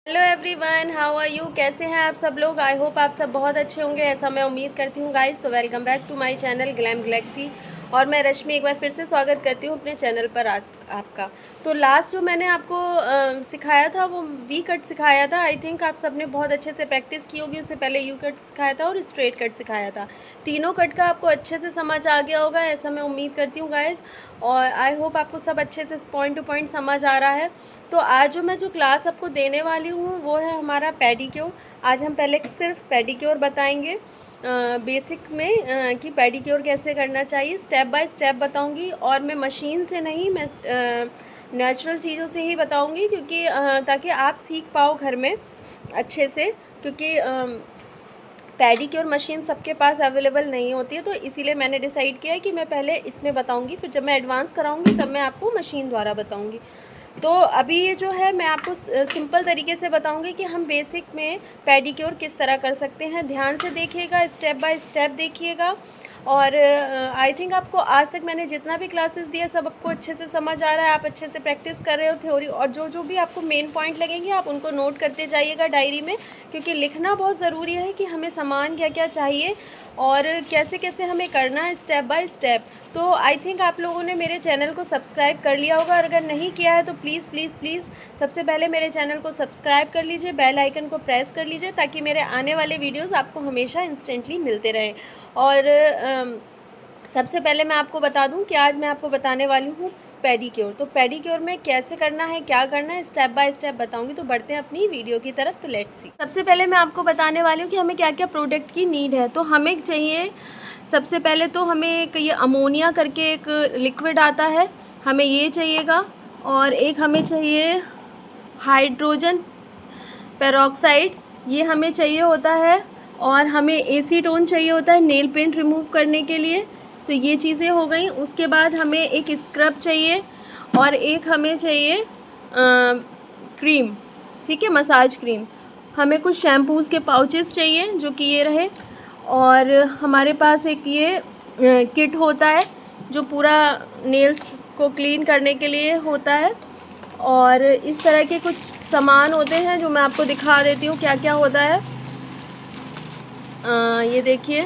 Hello everyone, how are you. कैसे हैं आप सब लोग। आई होप आप सब बहुत अच्छे होंगे, ऐसा मैं उम्मीद करती हूँ गाइस। तो welcome back to my channel glam galaxy. और मैं रश्मि एक बार फिर से स्वागत करती हूँ अपने चैनल पर आज आपका। तो लास्ट जो मैंने आपको सिखाया था वो वी कट सिखाया था। आई थिंक आप सब ने बहुत अच्छे से प्रैक्टिस की होगी। उससे पहले यू कट सिखाया था और स्ट्रेट कट सिखाया था। तीनों कट का आपको अच्छे से समझ आ गया होगा, ऐसा मैं उम्मीद करती हूँ गाइस। और आई होप आपको सब अच्छे से पॉइंट टू पॉइंट समझ आ रहा है। तो आज जो क्लास आपको देने वाली हूँ वो है हमारा पेडिक्योर। आज हम पहले सिर्फ पेडिक्योर बताएंगे बेसिक में कि पेडिक्योर कैसे करना चाहिए, स्टेप बाय स्टेप बताऊंगी। और मैं मशीन से नहीं, मैं नेचुरल चीज़ों से ही बताऊंगी, क्योंकि ताकि आप सीख पाओ घर में अच्छे से। क्योंकि पेडिक्योर मशीन सबके पास अवेलेबल नहीं होती है, तो इसीलिए मैंने डिसाइड किया है कि मैं पहले इसमें बताऊंगी, फिर जब मैं एडवांस कराऊंगी तब मैं आपको मशीन द्वारा बताऊंगी। तो अभी ये जो है मैं आपको सिंपल तरीके से बताऊंगी कि हम बेसिक में पेडिक्योर किस तरह कर सकते हैं। ध्यान से देखिएगा, स्टेप बाय स्टेप देखिएगा। और आई थिंक आपको आज तक मैंने जितना भी क्लासेस दिया सब आपको अच्छे से समझ आ रहा है, आप अच्छे से प्रैक्टिस कर रहे हो थ्योरी। और जो जो भी आपको मेन पॉइंट लगेंगे आप उनको नोट करते जाइएगा डायरी में, क्योंकि लिखना बहुत ज़रूरी है कि हमें सामान क्या क्या चाहिए और कैसे कैसे हमें करना है स्टेप बाय स्टेप। तो आई थिंक आप लोगों ने मेरे चैनल को सब्सक्राइब कर लिया होगा, और अगर नहीं किया है तो प्लीज़ प्लीज़ प्लीज़ सबसे पहले मेरे चैनल को सब्सक्राइब कर लीजिए, बेल आइकन को प्रेस कर लीजिए, ताकि मेरे आने वाले वीडियोस आपको हमेशा इंस्टेंटली मिलते रहें। और सबसे पहले मैं आपको बता दूं कि आज मैं आपको बताने वाली हूँ पेडिक्योर। तो पेडिक्योर में कैसे करना है, क्या करना है, स्टेप बाय स्टेप बताऊंगी। तो बढ़ते हैं अपनी वीडियो की तरफ। तो लेट्स सी। सबसे पहले मैं आपको बताने वाली हूँ कि हमें क्या क्या प्रोडक्ट की नीड है। तो हमें चाहिए, सबसे पहले तो हमें एक ये अमोनिया करके एक लिक्विड आता है, हमें ये चाहिएगा। और एक हमें चाहिए हाइड्रोजन पेरोक्साइड, ये हमें चाहिए होता है। और हमें एसीटोन चाहिए होता है नेल पेंट रिमूव करने के लिए। तो ये चीज़ें हो गई। उसके बाद हमें एक स्क्रब चाहिए, और एक हमें चाहिए क्रीम, ठीक है, मसाज क्रीम। हमें कुछ शैम्पूज़ के पाउचेस चाहिए, जो कि ये रहे। और हमारे पास एक ये किट होता है जो पूरा नेल्स को क्लीन करने के लिए होता है। और इस तरह के कुछ सामान होते हैं जो मैं आपको दिखा देती हूँ क्या क्या होता है। ये देखिए,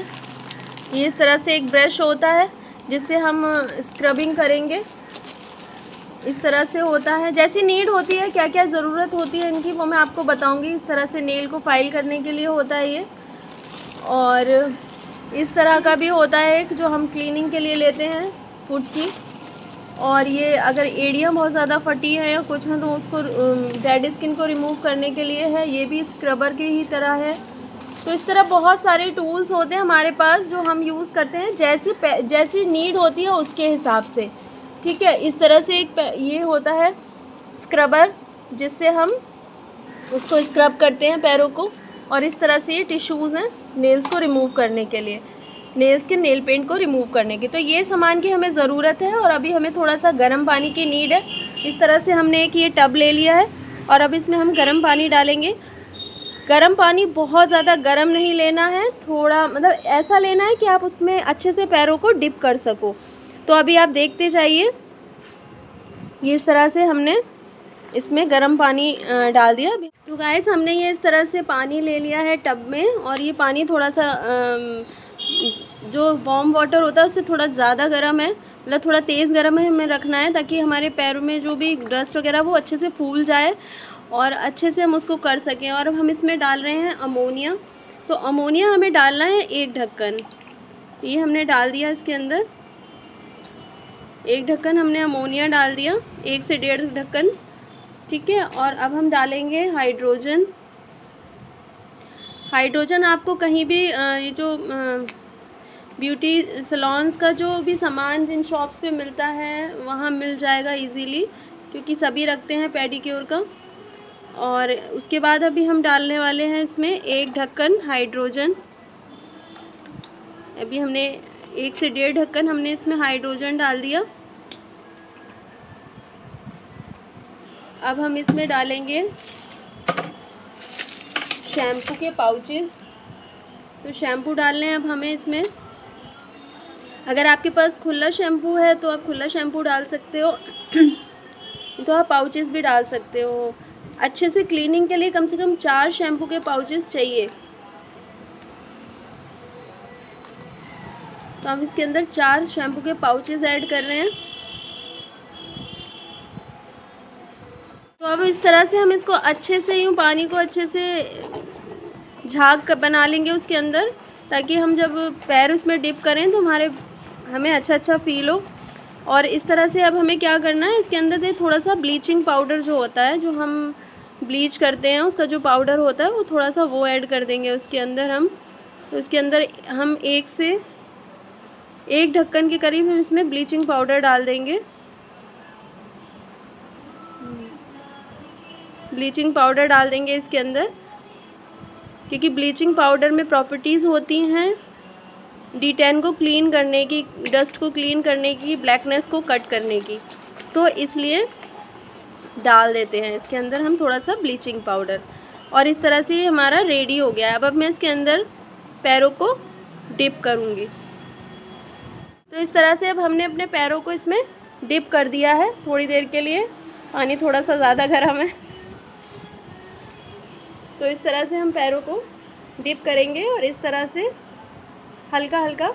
ये इस तरह से एक ब्रश होता है जिससे हम स्क्रबिंग करेंगे। इस तरह से होता है, जैसी नीड होती है, क्या क्या ज़रूरत होती है इनकी वो मैं आपको बताऊंगी। इस तरह से नेल को फाइल करने के लिए होता है ये। और इस तरह का भी होता है एक जो हम क्लीनिंग के लिए लेते हैं फुट की। और ये अगर एड़ियाँ बहुत ज़्यादा फटी है या कुछ है तो उसको डेड स्किन को रिमूव करने के लिए है। ये भी स्क्रबर की ही तरह है। तो इस तरह बहुत सारे टूल्स होते हैं हमारे पास जो हम यूज़ करते हैं जैसी नीड होती है उसके हिसाब से, ठीक है। इस तरह से एक ये होता है स्क्रबर, जिससे हम उसको स्क्रब करते हैं पैरों को। और इस तरह से ये टिश्यूज़ हैं नेल्स को रिमूव करने के लिए, नेल्स के नेल पेंट को रिमूव करने की। तो ये सामान की हमें ज़रूरत है। और अभी हमें थोड़ा सा गर्म पानी की नीड है। इस तरह से हमने एक ये टब ले लिया है, और अब इसमें हम गर्म पानी डालेंगे। गर्म पानी बहुत ज़्यादा गर्म नहीं लेना है, थोड़ा मतलब ऐसा लेना है कि आप उसमें अच्छे से पैरों को डिप कर सको। तो अभी आप देखते जाइए, ये इस तरह से हमने इसमें गर्म पानी डाल दिया। तो गाइस, हमने ये इस तरह से पानी ले लिया है टब में। और ये पानी थोड़ा सा जो वार्म वाटर होता है उससे थोड़ा ज़्यादा गर्म है, मतलब थोड़ा तेज़ गर्म है हमें रखना है, ताकि हमारे पैरों में जो भी डस्ट वगैरह वो अच्छे से फूल जाए और अच्छे से हम उसको कर सकें। और अब हम इसमें डाल रहे हैं अमोनिया। तो अमोनिया हमें डालना है 1 ढक्कन। ये हमने डाल दिया इसके अंदर, 1 ढक्कन हमने अमोनिया डाल दिया, 1 से 1.5 ढक्कन, ठीक है। और अब हम डालेंगे हाइड्रोजन। हाइड्रोजन आपको कहीं भी ये जो ब्यूटी सलोन्स का जो भी सामान जिन शॉप्स पे मिलता है वहाँ मिल जाएगा इजीली, क्योंकि सभी रखते हैं पेडिक्योर का। और उसके बाद अभी हम डालने वाले हैं इसमें 1 ढक्कन हाइड्रोजन। अभी हमने 1 से 1.5 ढक्कन हमने इसमें हाइड्रोजन डाल दिया। अब हम इसमें डालेंगे शैम्पू के पाउचेस। तो शैम्पू डालने हैं अब हमें इसमें। अगर आपके पास खुला शैम्पू है तो आप खुला शैम्पू डाल सकते हो तो आप पाउचेस भी डाल सकते हो। अच्छे से क्लीनिंग के लिए कम से कम 4 शैम्पू के पाउचेस चाहिए। तो हम इसके अंदर 4 शैम्पू के पाउचेस ऐड कर रहे हैं। तो अब इस तरह से हम इसको अच्छे से यूँ पानी को अच्छे से झाग बना लेंगे उसके अंदर, ताकि हम जब पैर उसमें डिप करें तो हमें अच्छा फील हो। और इस तरह से अब हमें क्या करना है, इसके अंदर थोड़ा सा ब्लीचिंग पाउडर जो होता है, जो हम ब्लीच करते हैं उसका जो पाउडर होता है, वो थोड़ा सा वो ऐड कर देंगे उसके अंदर हम। तो उसके अंदर हम 1 से 1 ढक्कन के करीब हम इसमें ब्लीचिंग पाउडर डाल देंगे। ब्लीचिंग पाउडर डाल देंगे इसके अंदर, क्योंकि ब्लीचिंग पाउडर में प्रॉपर्टीज़ होती हैं D10 को क्लीन करने की, डस्ट को क्लीन करने की, ब्लैकनेस को कट करने की। तो इसलिए डाल देते हैं इसके अंदर हम थोड़ा सा ब्लीचिंग पाउडर। और इस तरह से ये हमारा रेडी हो गया है। अब मैं इसके अंदर पैरों को डिप करूँगी। तो इस तरह से अब हमने अपने पैरों को इसमें डिप कर दिया है थोड़ी देर के लिए। पानी थोड़ा सा ज़्यादा गर्म है। तो इस तरह से हम पैरों को डिप करेंगे और इस तरह से हल्का हल्का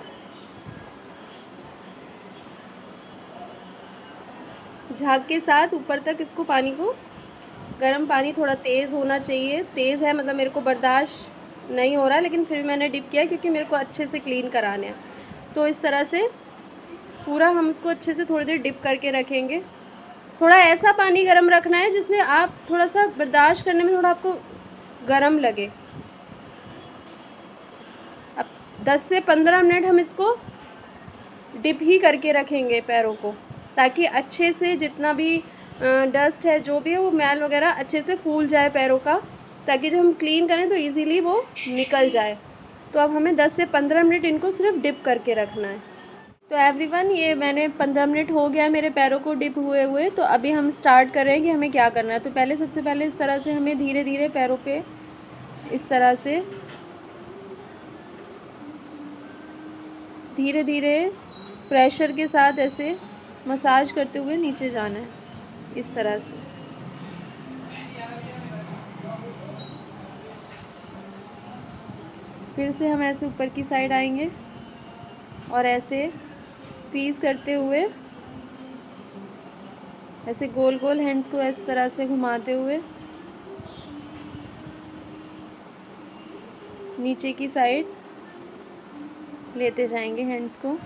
झाग के साथ ऊपर तक इसको पानी को, गर्म पानी थोड़ा तेज़ होना चाहिए। तेज़ है मतलब मेरे को बर्दाश्त नहीं हो रहा, लेकिन फिर मैंने डिप किया क्योंकि मेरे को अच्छे से क्लीन कराने हैं। तो इस तरह से पूरा हम उसको अच्छे से थोड़ी देर डिप करके रखेंगे। थोड़ा ऐसा पानी गर्म रखना है जिसमें आप थोड़ा सा बर्दाश्त करने में थोड़ा आपको गर्म लगे। अब 10 से 15 मिनट हम इसको डिप ही करके रखेंगे पैरों को, ताकि अच्छे से जितना भी डस्ट है, जो भी है, वो मैल वगैरह अच्छे से फूल जाए पैरों का, ताकि जब हम क्लीन करें तो इजीली वो निकल जाए। तो अब हमें 10 से 15 मिनट इनको सिर्फ डिप करके रखना है। तो एवरीवन, ये मैंने 15 मिनट हो गया मेरे पैरों को डिप हुए हुए। तो अभी हम स्टार्ट कर रहे हैं कि हमें क्या करना है। तो सबसे पहले इस तरह से हमें धीरे धीरे पैरों पे इस तरह से धीरे धीरे प्रेशर के साथ ऐसे मसाज करते हुए नीचे जाना है, इस तरह से। फिर से हम ऐसे ऊपर की साइड आएंगे और ऐसे स्क्वीज़ करते हुए, ऐसे गोल गोल हैंड्स को इस तरह से घुमाते हुए नीचे की साइड लेते जाएंगे हैंड्स को,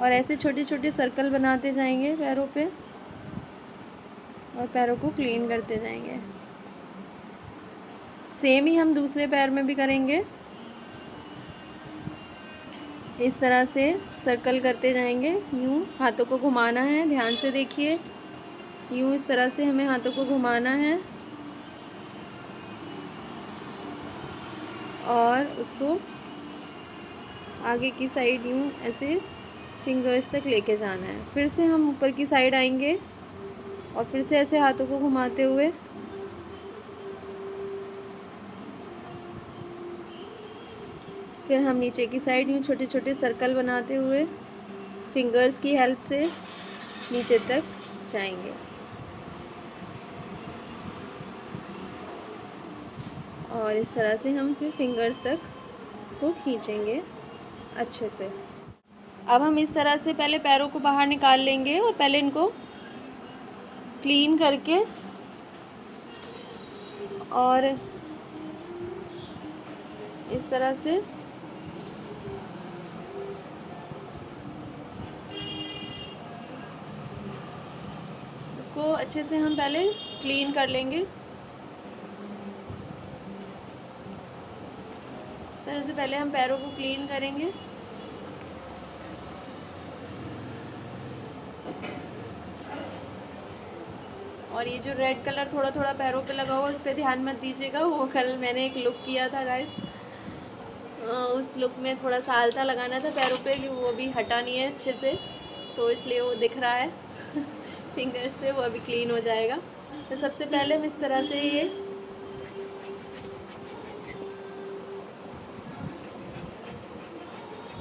और ऐसे छोटे छोटे सर्कल बनाते जाएंगे पैरों पे और पैरों को क्लीन करते जाएंगे। सेम ही हम दूसरे पैर में भी करेंगे। इस तरह से सर्कल करते जाएंगे। यूँ हाथों को घुमाना है, ध्यान से देखिए। यूँ इस तरह से हमें हाथों को घुमाना है और उसको आगे की साइड यूँ ऐसे फिंगर्स तक लेके जाना है। फिर से हम ऊपर की साइड आएंगे और फिर से ऐसे हाथों को घुमाते हुए फिर हम नीचे की साइड यूँ छोटे छोटे सर्कल बनाते हुए फिंगर्स की हेल्प से नीचे तक जाएंगे। और इस तरह से हम फिर फिंगर्स तक उसको खींचेंगे अच्छे से। अब हम इस तरह से पहले पैरों को बाहर निकाल लेंगे और पहले इनको क्लीन करके और इस तरह से इसको अच्छे से हम पहले क्लीन कर लेंगे। तरह से पहले हम पैरों को क्लीन करेंगे। और ये जो रेड कलर थोड़ा थोड़ा पैरों पे लगा हुआ, उस पर ध्यान मत दीजिएगा। वो कल मैंने एक लुक किया था गाइस, उस लुक में थोड़ा सा आलता लगाना था पैरों पे, कि वो अभी हटा नहीं है अच्छे से, तो इसलिए वो दिख रहा है फिंगर्स पे। वो अभी क्लीन हो जाएगा। तो सबसे पहले हम इस तरह से ये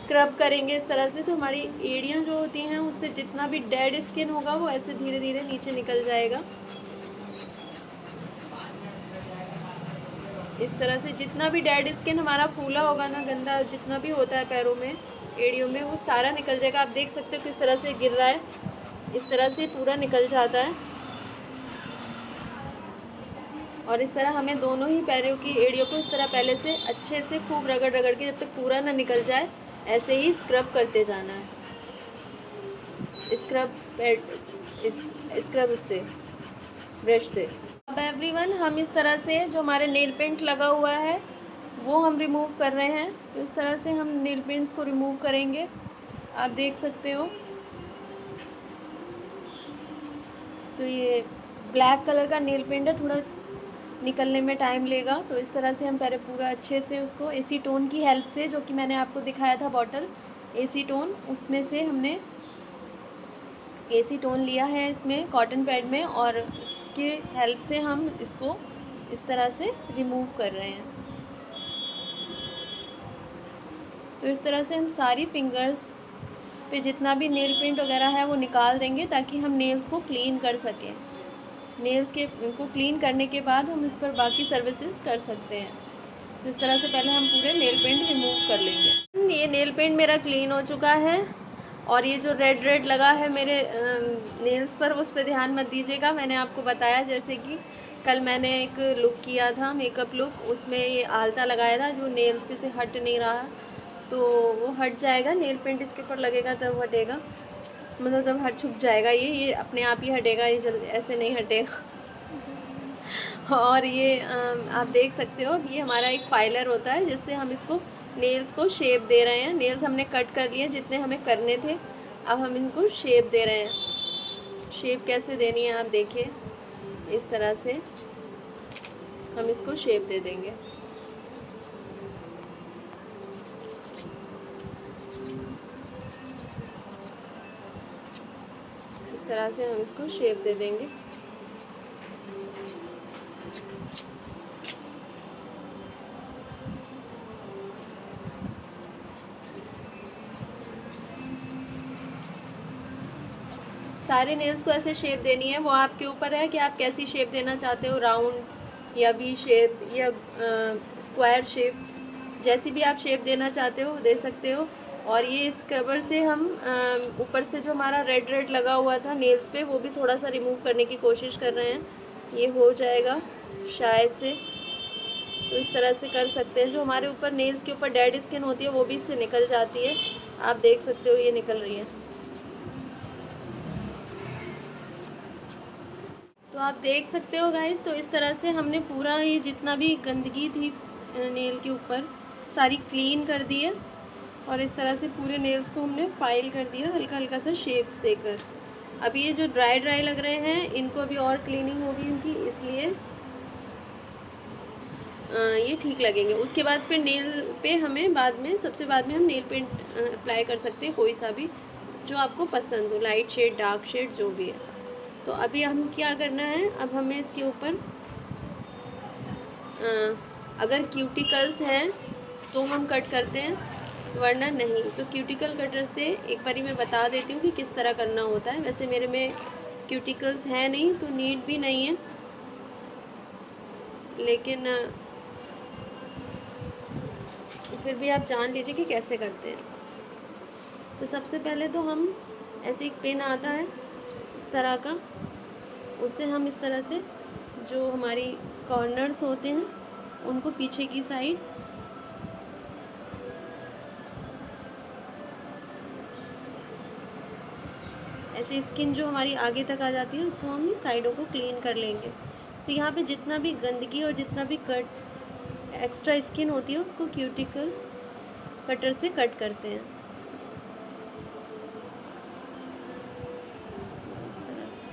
स्क्रब करेंगे इस तरह से। तो हमारी एड़ियाँ जो होती हैं उस पर जितना भी डेड स्किन होगा वो ऐसे धीरे धीरे नीचे निकल जाएगा। इस तरह से जितना भी डेड स्किन हमारा फूला होगा ना, गंदा जितना भी होता है पैरों में, एड़ियों में, वो सारा निकल जाएगा। आप देख सकते हो किस तरह से गिर रहा है, इस तरह से पूरा निकल जाता है। और इस तरह हमें दोनों ही पैरों की एड़ियों को इस तरह पहले से अच्छे से खूब रगड़ रगड़ के, जब तक पूरा ना निकल जाए, ऐसे ही स्क्रब करते जाना है। स्क्रब उससे, ब्रश से। अब एवरीवन, हम इस तरह से जो हमारे नेल पेंट लगा हुआ है वो हम रिमूव कर रहे हैं। तो इस तरह से हम नेल पेंट्स को रिमूव करेंगे, आप देख सकते हो। तो ये ब्लैक कलर का नेल पेंट है, थोड़ा निकलने में टाइम लेगा। तो इस तरह से हम पहले पूरा अच्छे से उसको एसीटोन की हेल्प से, जो कि मैंने आपको दिखाया था बॉटल एसीटोन, उसमें से हमने एसीटोन लिया है इसमें कॉटन पैड में, और उसके हेल्प से हम इसको इस तरह से रिमूव कर रहे हैं। तो इस तरह से हम सारी फिंगर्स पे जितना भी नेल पेंट वगैरह है वो निकाल देंगे, ताकि हम नेल्स को क्लीन कर सकें। नेल्स को क्लीन करने के बाद हम इस पर बाकी सर्विसेज कर सकते हैं। तो इस तरह से पहले हम पूरे नेल पेंट रिमूव कर लेंगे। ये नेल पेंट मेरा क्लीन हो चुका है, और ये जो रेड रेड लगा है मेरे नेल्स पर, उस पर ध्यान मत दीजिएगा। मैंने आपको बताया, जैसे कि कल मैंने एक लुक किया था, मेकअप लुक, उसमें ये आलता लगाया था जो नेल्स पे से हट नहीं रहा, तो वो हट जाएगा। नेल पेंट इसके ऊपर लगेगा तब हटेगा, मतलब जब हट छुप जाएगा ये अपने आप ही हटेगा, ये जल्दी ऐसे नहीं हटेगा। और ये आप देख सकते हो, ये हमारा एक फाइलर होता है जिससे हम इसको नेल्स को शेप दे रहे हैं। नेल्स हमने कट कर लिए जितने हमें करने थे, अब हम इनको शेप दे रहे हैं। शेप कैसे देनी है आप देखिए, इस तरह से हम इसको शेप दे देंगे। इस तरह से हम इसको शेप दे देंगे। सारे नेल्स को ऐसे शेप देनी है, वो आपके ऊपर है कि आप कैसी शेप देना चाहते हो, राउंड या वी शेप या स्क्वायर शेप, जैसी भी आप शेप देना चाहते हो दे सकते हो। और ये स्क्रबर से हम ऊपर से जो हमारा रेड रेड लगा हुआ था नेल्स पे, वो भी थोड़ा सा रिमूव करने की कोशिश कर रहे हैं। ये हो जाएगा शायद से। तो इस तरह से कर सकते हैं। जो हमारे ऊपर नेल्स के ऊपर डेड स्किन होती है वो भी इससे निकल जाती है, आप देख सकते हो ये निकल रही है। तो आप देख सकते हो गाइस, तो इस तरह से हमने पूरा ये जितना भी गंदगी थी नेल के ऊपर सारी क्लीन कर दी है, और इस तरह से पूरे नेल्स को हमने फाइल कर दिया हल्का हल्का सा शेप्स देकर। अभी ये जो ड्राई ड्राई लग रहे हैं, इनको अभी और क्लीनिंग होगी इनकी, इसलिए ये ठीक लगेंगे। उसके बाद फिर नेल पे हमें बाद में, सबसे बाद में हम नेल पेंट अप्लाई कर सकते हैं, कोई सा भी जो आपको पसंद हो, लाइट शेड, डार्क शेड, जो भी है। तो अभी हम क्या करना है, अब हमें इसके ऊपर अगर क्यूटिकल्स हैं तो हम कट करते हैं, वरना नहीं। तो क्यूटिकल कटर से एक बारी मैं बता देती हूँ कि किस तरह करना होता है। वैसे मेरे में क्यूटिकल्स है नहीं, तो नीड भी नहीं है, लेकिन फिर भी आप जान लीजिए कि कैसे करते हैं। तो सबसे पहले तो हम ऐसे एक पेन आता है इस तरह का, उससे हम इस तरह से जो हमारी कॉर्नर्स होते हैं उनको पीछे की साइड ऐसे स्किन जो हमारी आगे तक आ जाती है उसको हम साइडों को क्लीन कर लेंगे। तो यहाँ पे जितना भी गंदगी और जितना भी कट एक्स्ट्रा स्किन होती है उसको क्यूटिकल कटर से कट करते हैं इस तरह से।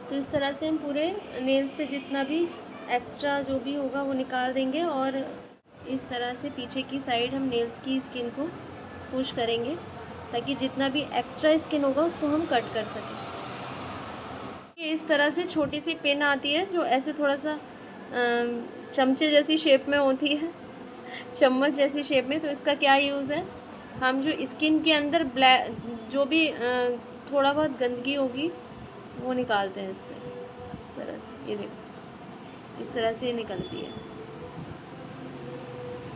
तो इस तरह से हम पूरे नेल्स पे जितना भी एक्स्ट्रा जो भी होगा वो निकाल देंगे, और इस तरह से पीछे की साइड हम नेल्स की स्किन को पुश करेंगे ताकि जितना भी एक्स्ट्रा स्किन होगा उसको हम कट कर सकें। ये इस तरह से छोटी सी पिन आती है जो ऐसे थोड़ा सा चमचे जैसी शेप में होती है, चम्मच जैसी शेप में। तो इसका क्या यूज़ है, हम जो स्किन के अंदर ब्लैक जो भी थोड़ा बहुत गंदगी होगी वो निकालते हैं इससे। इस तरह से ये देखो, इस तरह से निकलती है,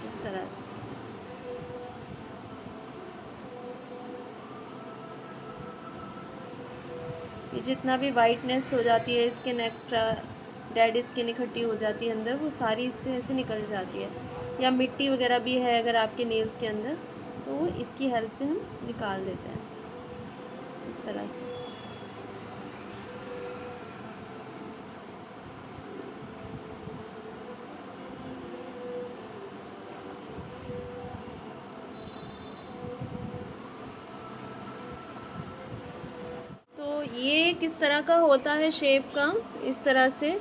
इस तरह से। ये जितना भी वाइटनेस हो जाती है स्किन, एक्स्ट्रा डेड स्किन इकट्ठी हो जाती है अंदर, वो सारी इससे ऐसे निकल जाती है। या मिट्टी वगैरह भी है अगर आपके नेल्स के अंदर, तो वो इसकी हेल्प से हम निकाल देते हैं इस तरह से। तो ये किस तरह का होता है शेप का, इस तरह से।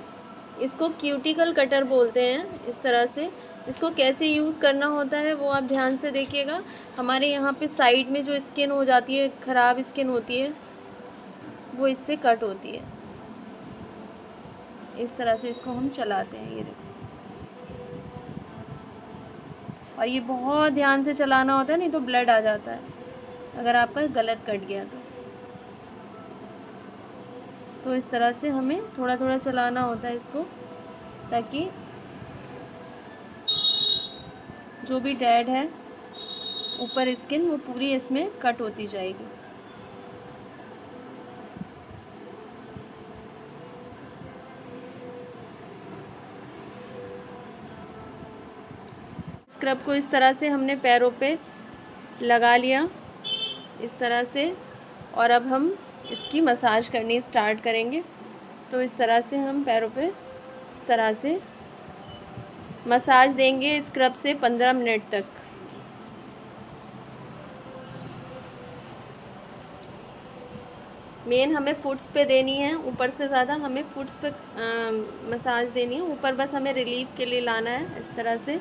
इसको क्यूटिकल कटर बोलते हैं इस तरह से। इसको कैसे यूज़ करना होता है वो आप ध्यान से देखिएगा। हमारे यहाँ पे साइड में जो स्किन हो जाती है, ख़राब स्किन होती है, वो इससे कट होती है। इस तरह से इसको हम चलाते हैं, ये देखो। और ये बहुत ध्यान से चलाना होता है, नहीं तो ब्लड आ जाता है अगर आपका गलत कट गया तो इस तरह से हमें थोड़ा थोड़ा चलाना होता है इसको, ताकि जो भी डेड है ऊपर स्किन वो पूरी इसमें कट होती जाएगी। स्क्रब को इस तरह से हमने पैरों पे लगा लिया इस तरह से, और अब हम इसकी मसाज करनी स्टार्ट करेंगे। तो इस तरह से हम पैरों पे इस तरह से मसाज देंगे स्क्रब से 15 मिनट तक। मेन हमें फुट्स पे देनी है, ऊपर से ज़्यादा हमें फुट्स पे मसाज देनी है। ऊपर बस हमें रिलीफ के लिए लाना है इस तरह से।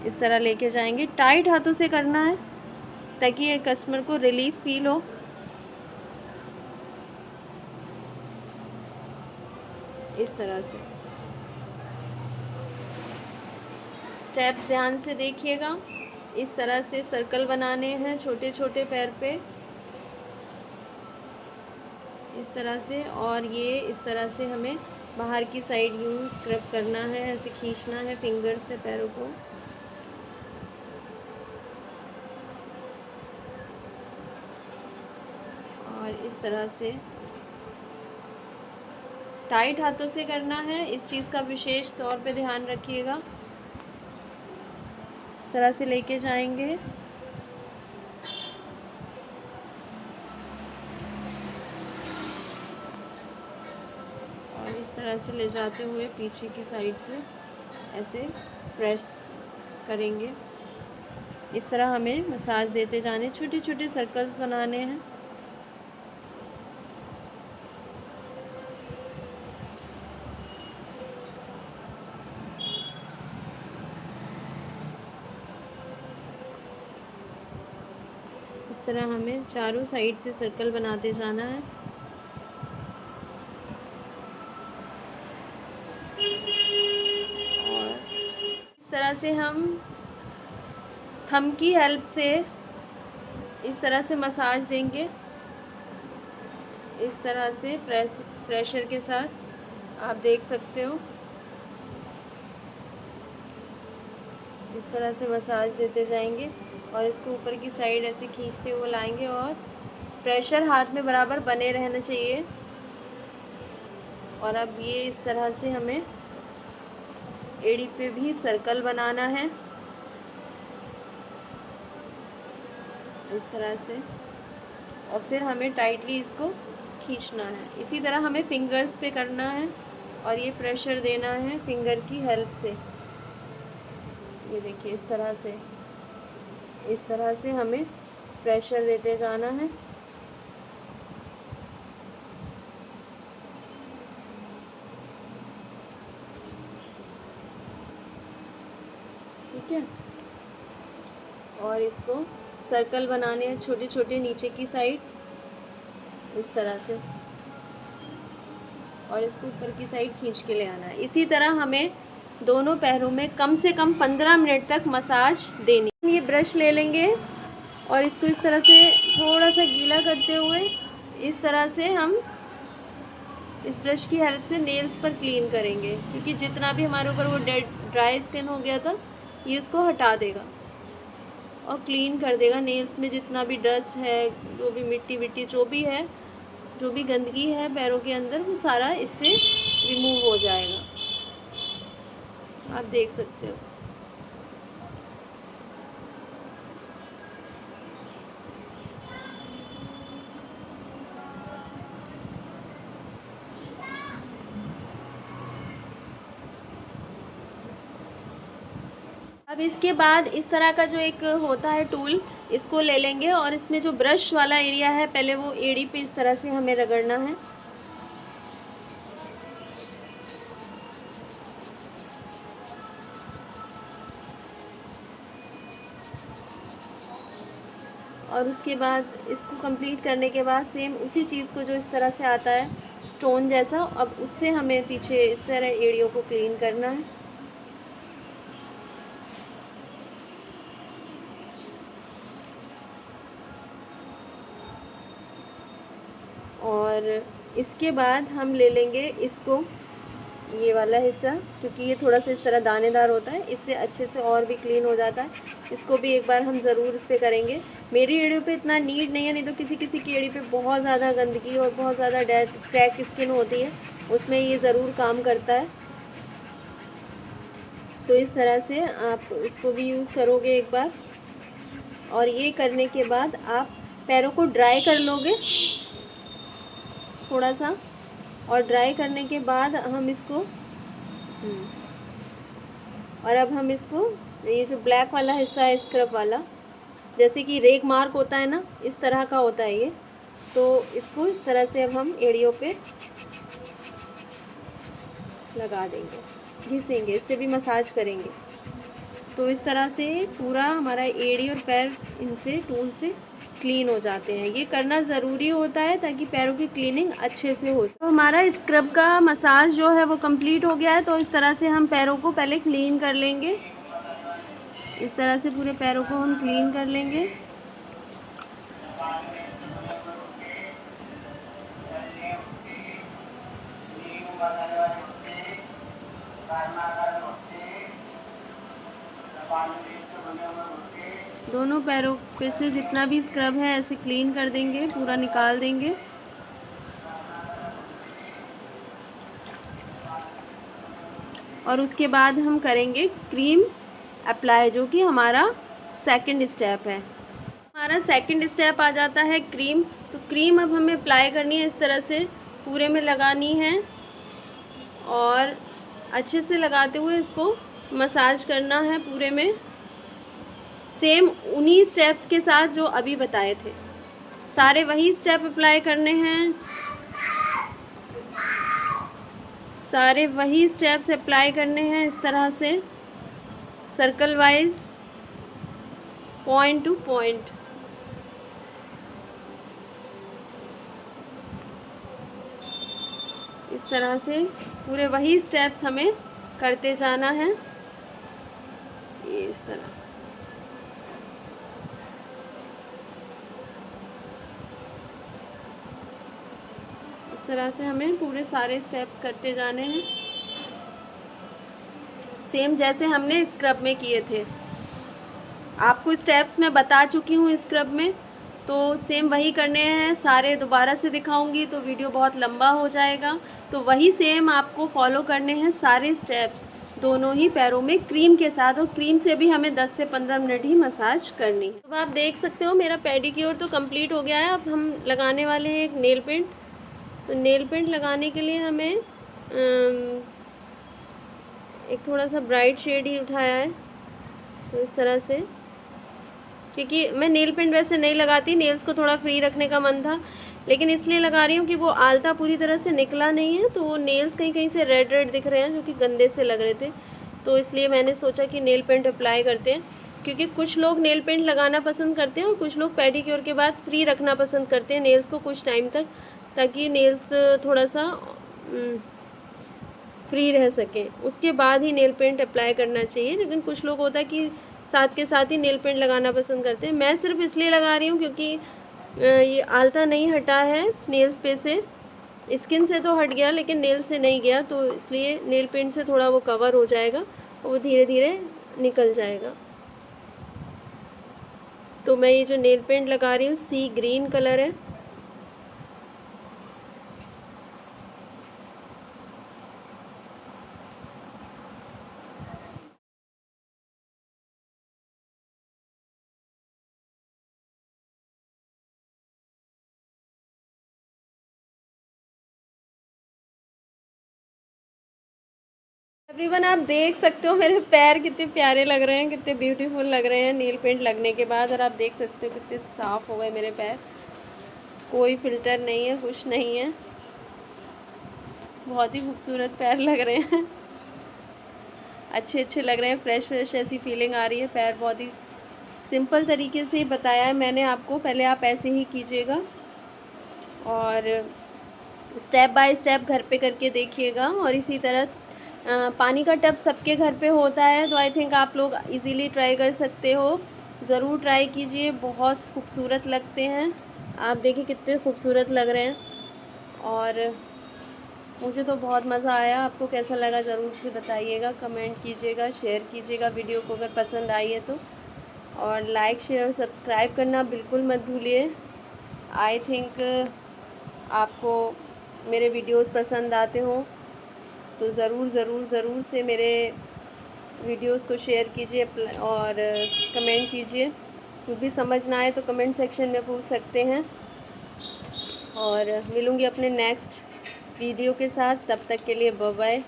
इस तरह लेके जाएंगे, टाइट हाथों से करना है ताकि ये कस्टमर को रिलीफ फील हो। इस तरह से स्टेप्स ध्यान से देखिएगा। इस तरह से सर्कल बनाने हैं छोटे छोटे पैर पे, इस तरह से। और ये इस तरह से हमें बाहर की साइड यूँ स्क्रब करना है, ऐसे खींचना है फिंगर से पैरों को। और इस तरह से टाइट हाथों से करना है, इस चीज़ का विशेष तौर पे ध्यान रखिएगा। इस तरह से लेके जाएंगे। और इस तरह से ले जाते हुए पीछे की साइड से ऐसे प्रेस करेंगे। इस तरह हमें मसाज देते जाने, छोटे छोटे सर्कल्स बनाने हैं। इस तरह हमें चारों साइड से सर्कल बनाते जाना है। और इस तरह से हम थंब की हेल्प से इस तरह से मसाज देंगे, इस तरह से प्रेशर के साथ आप देख सकते हो। इस तरह से मसाज देते जाएंगे और इसको ऊपर की साइड ऐसे खींचते हुए लाएंगे, और प्रेशर हाथ में बराबर बने रहना चाहिए। और अब ये इस तरह से हमें एड़ी पे भी सर्कल बनाना है इस तरह से, और फिर हमें टाइटली इसको खींचना है। इसी तरह हमें फिंगर्स पे करना है और ये प्रेशर देना है फिंगर की हेल्प से। ये देखिए इस तरह से हमें प्रेशर देते जाना है। ठीक है, और इसको सर्कल बनाने हैं छोटे छोटे नीचे की साइड इस तरह से, और इसको ऊपर की साइड खींच के ले आना है। इसी तरह हमें दोनों पैरों में कम से कम 15 मिनट तक मसाज देनी। ये ब्रश ले लेंगे और इसको इस तरह से थोड़ा सा गीला करते हुए इस तरह से हम इस ब्रश की हेल्प से नेल्स पर क्लीन करेंगे, क्योंकि जितना भी हमारे ऊपर वो ड्राई स्किन हो गया था ये इसको हटा देगा और क्लीन कर देगा। नेल्स में जितना भी डस्ट है, जो भी मिट्टी विट्टी जो भी है, जो भी गंदगी है पैरों के अंदर, वो सारा इससे रिमूव हो जाएगा। आप देख सकते हो। अब इसके बाद इस तरह का जो एक होता है टूल, इसको ले लेंगे और इसमें जो ब्रश वाला एरिया है पहले वो एड़ी पे इस तरह से हमें रगड़ना है। और उसके बाद इसको कंप्लीट करने के बाद सेम उसी चीज़ को जो इस तरह से आता है स्टोन जैसा, अब उससे हमें पीछे इस तरह एड़ियों को क्लीन करना है। और इसके बाद हम ले लेंगे इसको, ये वाला हिस्सा, क्योंकि ये थोड़ा सा इस तरह दानेदार होता है, इससे अच्छे से और भी क्लीन हो जाता है। इसको भी एक बार हम ज़रूर इस पर करेंगे। मेरी एड़ियों पे इतना नीड नहीं है, नहीं तो किसी किसी की एड़ी पे बहुत ज़्यादा गंदगी और बहुत ज़्यादा डेड क्रैक स्किन होती है, उसमें ये ज़रूर काम करता है। तो इस तरह से आप उसको भी यूज़ करोगे एक बार, और ये करने के बाद आप पैरों को ड्राई कर लोगे थोड़ा सा, और ड्राई करने के बाद हम इसको और अब हम इसको, ये जो ब्लैक वाला हिस्सा है स्क्रब वाला, जैसे कि रेग मार्क होता है ना, इस तरह का होता है ये, तो इसको इस तरह से अब हम एड़ियों पे लगा देंगे, घिसेंगे, इससे भी मसाज करेंगे। तो इस तरह से पूरा हमारा एड़ी और पैर इनसे टूल से क्लीन हो जाते हैं। ये करना ज़रूरी होता है ताकि पैरों की क्लीनिंग अच्छे से हो सके। तो हमारा स्क्रब का मसाज जो है वो कंप्लीट हो गया है। तो इस तरह से हम पैरों को पहले क्लीन कर लेंगे, इस तरह से पूरे पैरों को हम क्लीन कर लेंगे। दोनों पैरों पे से जितना भी स्क्रब है ऐसे क्लीन कर देंगे, पूरा निकाल देंगे। और उसके बाद हम करेंगे क्रीम अप्लाई, जो कि हमारा सेकंड स्टेप है। हमारा सेकंड स्टेप आ जाता है क्रीम। तो क्रीम अब हमें अप्लाई करनी है, इस तरह से पूरे में लगानी है और अच्छे से लगाते हुए इसको मसाज करना है पूरे में, सेम उन्हीं स्टेप्स के साथ जो अभी बताए थे। सारे वही स्टेप अप्लाई करने हैं, सारे वही स्टेप्स अप्लाई करने हैं, इस तरह से circle wise, point two point. इस तरह से पूरे वही स्टेप्स हमें करते जाना है, ये इस तरह। इस तरह से हमें पूरे सारे स्टेप्स करते जाने हैं, सेम जैसे हमने स्क्रब में किए थे। आपको स्टेप्स मैं बता चुकी हूँ स्क्रब में, तो सेम वही करने हैं। सारे दोबारा से दिखाऊंगी तो वीडियो बहुत लंबा हो जाएगा, तो वही सेम आपको फॉलो करने हैं सारे स्टेप्स, दोनों ही पैरों में क्रीम के साथ। और क्रीम से भी हमें 10 से 15 मिनट ही मसाज करनी है। अब आप देख सकते हो मेरा पेडिक्योर तो कंप्लीट हो गया है। अब हम लगाने वाले हैं एक नेल पेंट। तो नेल पेंट लगाने के लिए हमें एक थोड़ा सा ब्राइट शेड ही उठाया है, तो इस तरह से, क्योंकि मैं नेल पेंट वैसे नहीं लगाती, नेल्स को थोड़ा फ्री रखने का मन था, लेकिन इसलिए लगा रही हूँ कि वो आलता पूरी तरह से निकला नहीं है, तो वो नेल्स कहीं कहीं से रेड रेड दिख रहे हैं जो कि गंदे से लग रहे थे, तो इसलिए मैंने सोचा कि नेल पेंट अप्लाई करते हैं। क्योंकि कुछ लोग नेल पेंट लगाना पसंद करते हैं और कुछ लोग पेडिक्योर के बाद फ्री रखना पसंद करते हैं नेल्स को कुछ टाइम तक, ताकि नेल्स थोड़ा सा फ्री रह सकें, उसके बाद ही नेल पेंट अप्लाई करना चाहिए। लेकिन कुछ लोग होता है कि साथ के साथ ही नेल पेंट लगाना पसंद करते हैं। मैं सिर्फ इसलिए लगा रही हूँ क्योंकि ये आलता नहीं हटा है नेल्स पे से, स्किन से तो हट गया लेकिन नेल से नहीं गया, तो इसलिए नेल पेंट से थोड़ा वो कवर हो जाएगा और वो धीरे धीरे निकल जाएगा। तो मैं ये जो नेल पेंट लगा रही हूँ सी ग्रीन कलर है। एवरीवन, आप देख सकते हो मेरे पैर कितने प्यारे लग रहे हैं, कितने ब्यूटीफुल लग रहे हैं नेल पेंट लगने के बाद। और आप देख सकते हो कितने साफ़ हो गए मेरे पैर, कोई फिल्टर नहीं है, कुछ नहीं है, बहुत ही खूबसूरत पैर लग रहे हैं। अच्छे अच्छे लग रहे हैं, फ्रेश फ्रेश ऐसी फीलिंग आ रही है। पैर बहुत ही सिंपल तरीके से बताया है मैंने आपको, पहले आप ऐसे ही कीजिएगा और स्टेप बाय स्टेप घर पे करके देखिएगा। और इसी तरह पानी का टब सबके घर पे होता है, तो आई थिंक आप लोग इजीली ट्राई कर सकते हो, ज़रूर ट्राई कीजिए, बहुत खूबसूरत लगते हैं। आप देखिए कितने खूबसूरत लग रहे हैं और मुझे तो बहुत मज़ा आया। आपको कैसा लगा ज़रूर से बताइएगा, कमेंट कीजिएगा, शेयर कीजिएगा वीडियो को अगर पसंद आई है तो, और लाइक शेयर और सब्सक्राइब करना बिल्कुल मत भूलिए। आई थिंक आपको मेरे वीडियोस पसंद आते हो तो ज़रूर से मेरे वीडियोस को शेयर कीजिए और कमेंट कीजिए। कुछ भी समझ ना आए तो कमेंट सेक्शन में पूछ सकते हैं। और मिलूँगी अपने नेक्स्ट वीडियो के साथ, तब तक के लिए बाय बाय।